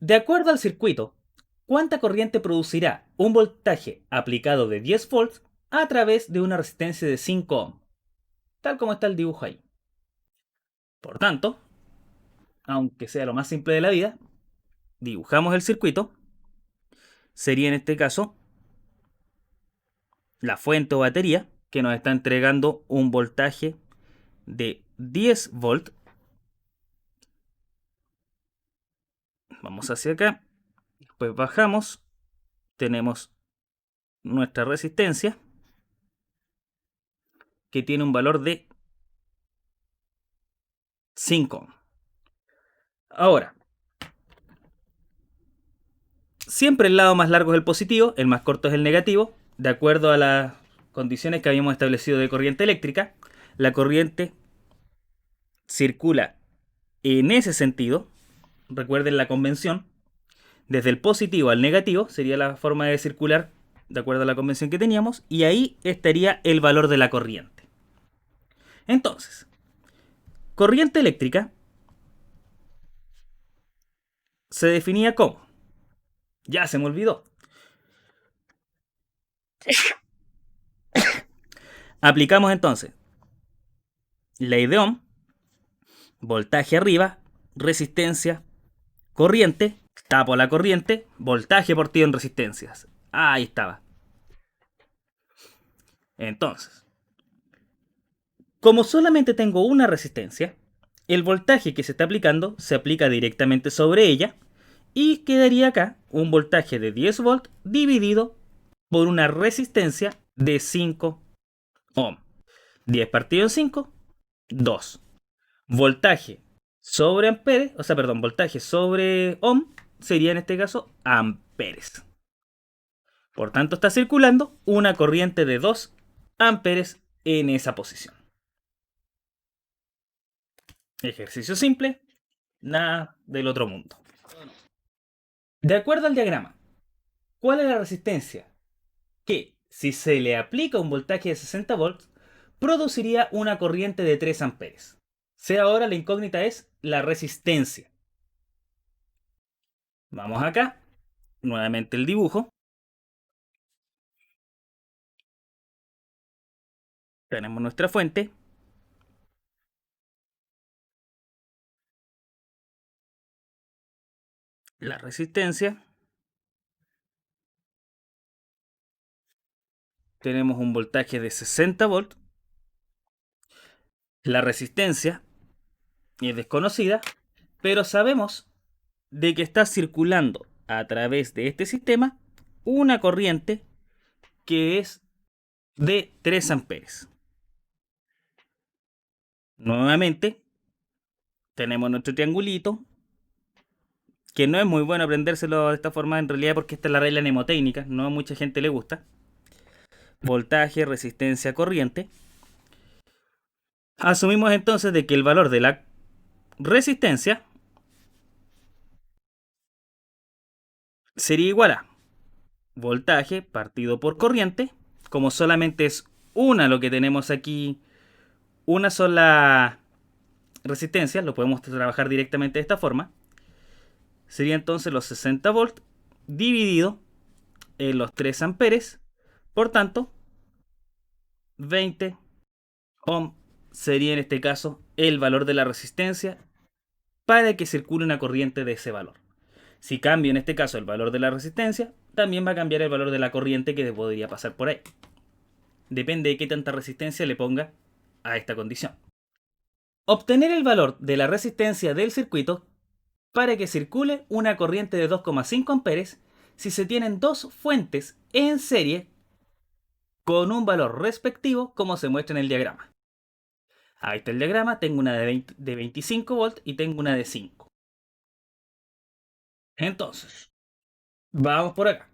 De acuerdo al circuito, ¿cuánta corriente producirá un voltaje aplicado de 10 volts a través de una resistencia de 5 ohm? Tal como está el dibujo ahí. Por tanto, aunque sea lo más simple de la vida, dibujamos el circuito. Sería en este caso la fuente o batería que nos está entregando un voltaje de 10 volts. Vamos hacia acá, pues bajamos, tenemos nuestra resistencia que tiene un valor de 5. Ahora, siempre el lado más largo es el positivo, el más corto es el negativo. De acuerdo a las condiciones que habíamos establecido de corriente eléctrica, la corriente circula en ese sentido. Recuerden la convención. Desde el positivo al negativo sería la forma de circular de acuerdo a la convención que teníamos. Y ahí estaría el valor de la corriente. Entonces, corriente eléctrica se definía como... Ya se me olvidó. Aplicamos entonces ley de Ohm, voltaje arriba, resistencia, corriente, tapo la corriente, voltaje partido en resistencias. Ahí estaba. Entonces, como solamente tengo una resistencia, el voltaje que se está aplicando se aplica directamente sobre ella y quedaría acá un voltaje de 10 volts dividido por una resistencia de 5 ohm. 10 partido en 5, 2. Voltaje sobre amperes, o sea, perdón, voltaje sobre ohm sería en este caso amperes. Por tanto, está circulando una corriente de 2 amperes en esa posición. Ejercicio simple, nada del otro mundo. De acuerdo al diagrama, ¿cuál es la resistencia que, si se le aplica un voltaje de 60 volts, produciría una corriente de 3 amperes? Sea ahora la incógnita es la resistencia. Vamos acá, nuevamente el dibujo. Tenemos nuestra fuente, la resistencia, tenemos un voltaje de 60 volts, la resistencia es desconocida, pero sabemos de que está circulando a través de este sistema una corriente que es de 3 amperes. Nuevamente, tenemos nuestro triangulito, que no es muy bueno aprendérselo de esta forma en realidad porque esta es la regla mnemotécnica, no a mucha gente le gusta. Voltaje, resistencia, corriente. Asumimos entonces de que el valor de la resistencia sería igual a voltaje partido por corriente. Como solamente es una lo que tenemos aquí, una sola resistencia, lo podemos trabajar directamente de esta forma. Sería entonces los 60 volts dividido en los 3 amperes. Por tanto, 20 ohm sería en este caso el valor de la resistencia para que circule una corriente de ese valor. Si cambio en este caso el valor de la resistencia, también va a cambiar el valor de la corriente que podría pasar por ahí. Depende de qué tanta resistencia le ponga a esta condición. Obtener el valor de la resistencia del circuito para que circule una corriente de 2,5 amperes si se tienen dos fuentes en serie con un valor respectivo como se muestra en el diagrama. Ahí está el diagrama, tengo una de 25 volts y tengo una de 5. Entonces, vamos por acá.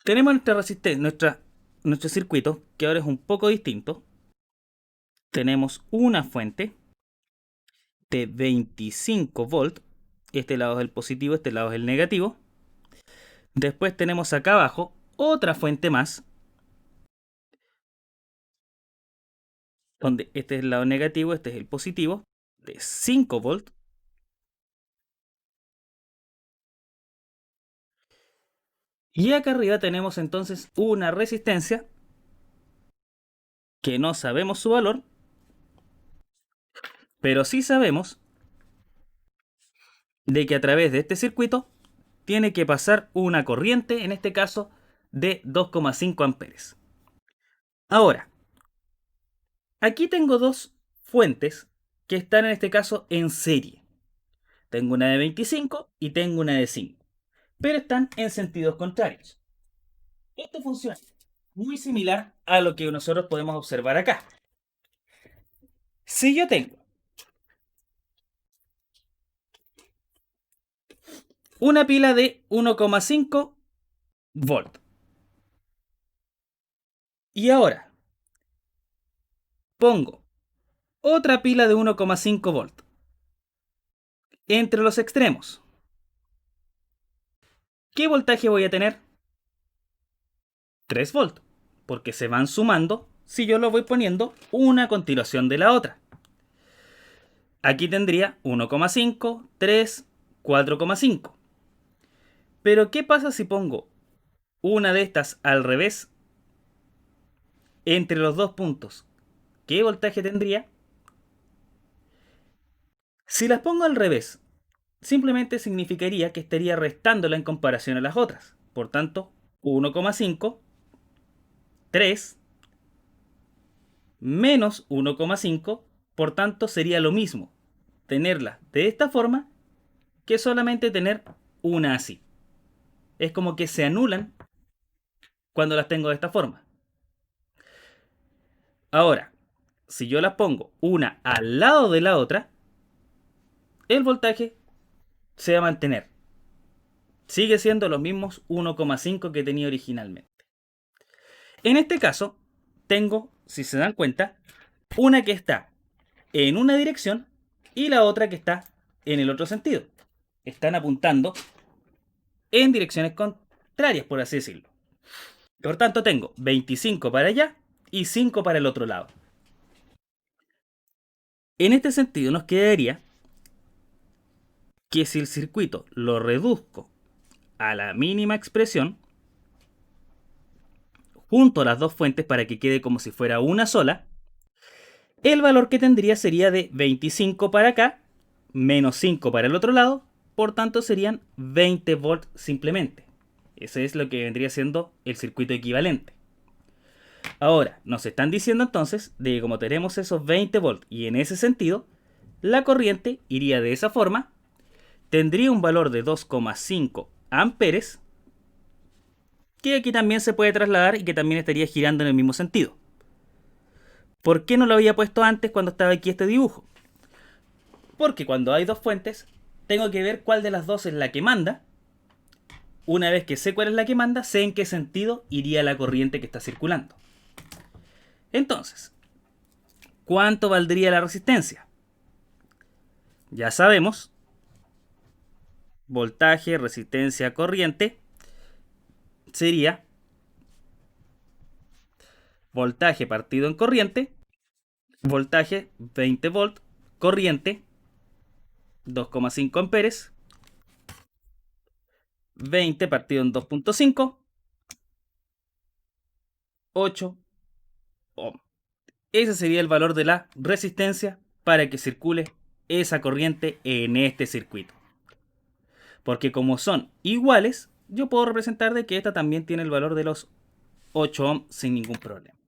Tenemos nuestro circuito, que ahora es un poco distinto. Tenemos una fuente de 25 volts. Este lado es el positivo, este lado es el negativo. Después tenemos acá abajo otra fuente más, donde este es el lado negativo, este es el positivo, de 5 volts. Y acá arriba tenemos entonces una resistencia que no sabemos su valor, pero sí sabemos de que a través de este circuito tiene que pasar una corriente, en este caso, de 2,5 amperes. Ahora, aquí tengo dos fuentes que están en este caso en serie. Tengo una de 25 y tengo una de 5, pero están en sentidos contrarios. Esto funciona muy similar a lo que nosotros podemos observar acá. Si yo tengo una pila de 1,5 volt y ahora pongo otra pila de 1,5 volt entre los extremos, ¿qué voltaje voy a tener? 3 volt, porque se van sumando si yo lo voy poniendo una a continuación de la otra. Aquí tendría 1,5, 3, 4,5. Pero ¿qué pasa si pongo una de estas al revés entre los dos puntos? ¿Qué voltaje tendría? Si las pongo al revés, simplemente significaría que estaría restándola en comparación a las otras. Por tanto, 1,5, 3, menos 1,5, por tanto sería lo mismo tenerla de esta forma que solamente tener una así. Es como que se anulan cuando las tengo de esta forma. Ahora, si yo las pongo una al lado de la otra, el voltaje se va a mantener. Sigue siendo los mismos 1,5 que tenía originalmente. En este caso, tengo, si se dan cuenta, una que está en una dirección y la otra que está en el otro sentido. Están apuntando en direcciones contrarias, por así decirlo. Por tanto, tengo 25 para allá y 5 para el otro lado. En este sentido, nos quedaría que si el circuito lo reduzco a la mínima expresión, junto a las dos fuentes para que quede como si fuera una sola, el valor que tendría sería de 25 para acá, menos 5 para el otro lado, por tanto serían 20 volts simplemente. Ese es lo que vendría siendo el circuito equivalente. Ahora, nos están diciendo entonces de que como tenemos esos 20 volts y en ese sentido, la corriente iría de esa forma, tendría un valor de 2,5 amperes, que aquí también se puede trasladar y que también estaría girando en el mismo sentido. ¿Por qué no lo había puesto antes cuando estaba aquí este dibujo? Porque cuando hay dos fuentes, tengo que ver cuál de las dos es la que manda. Una vez que sé cuál es la que manda, sé en qué sentido iría la corriente que está circulando. Entonces, ¿cuánto valdría la resistencia? Ya sabemos, voltaje, resistencia, corriente, sería voltaje partido en corriente, voltaje 20 volt, corriente 2,5 amperes, 20 partido en 2,5, 8 ohm. Ese sería el valor de la resistencia para que circule esa corriente en este circuito. Porque como son iguales, yo puedo representar de que esta también tiene el valor de los 8 ohm sin ningún problema.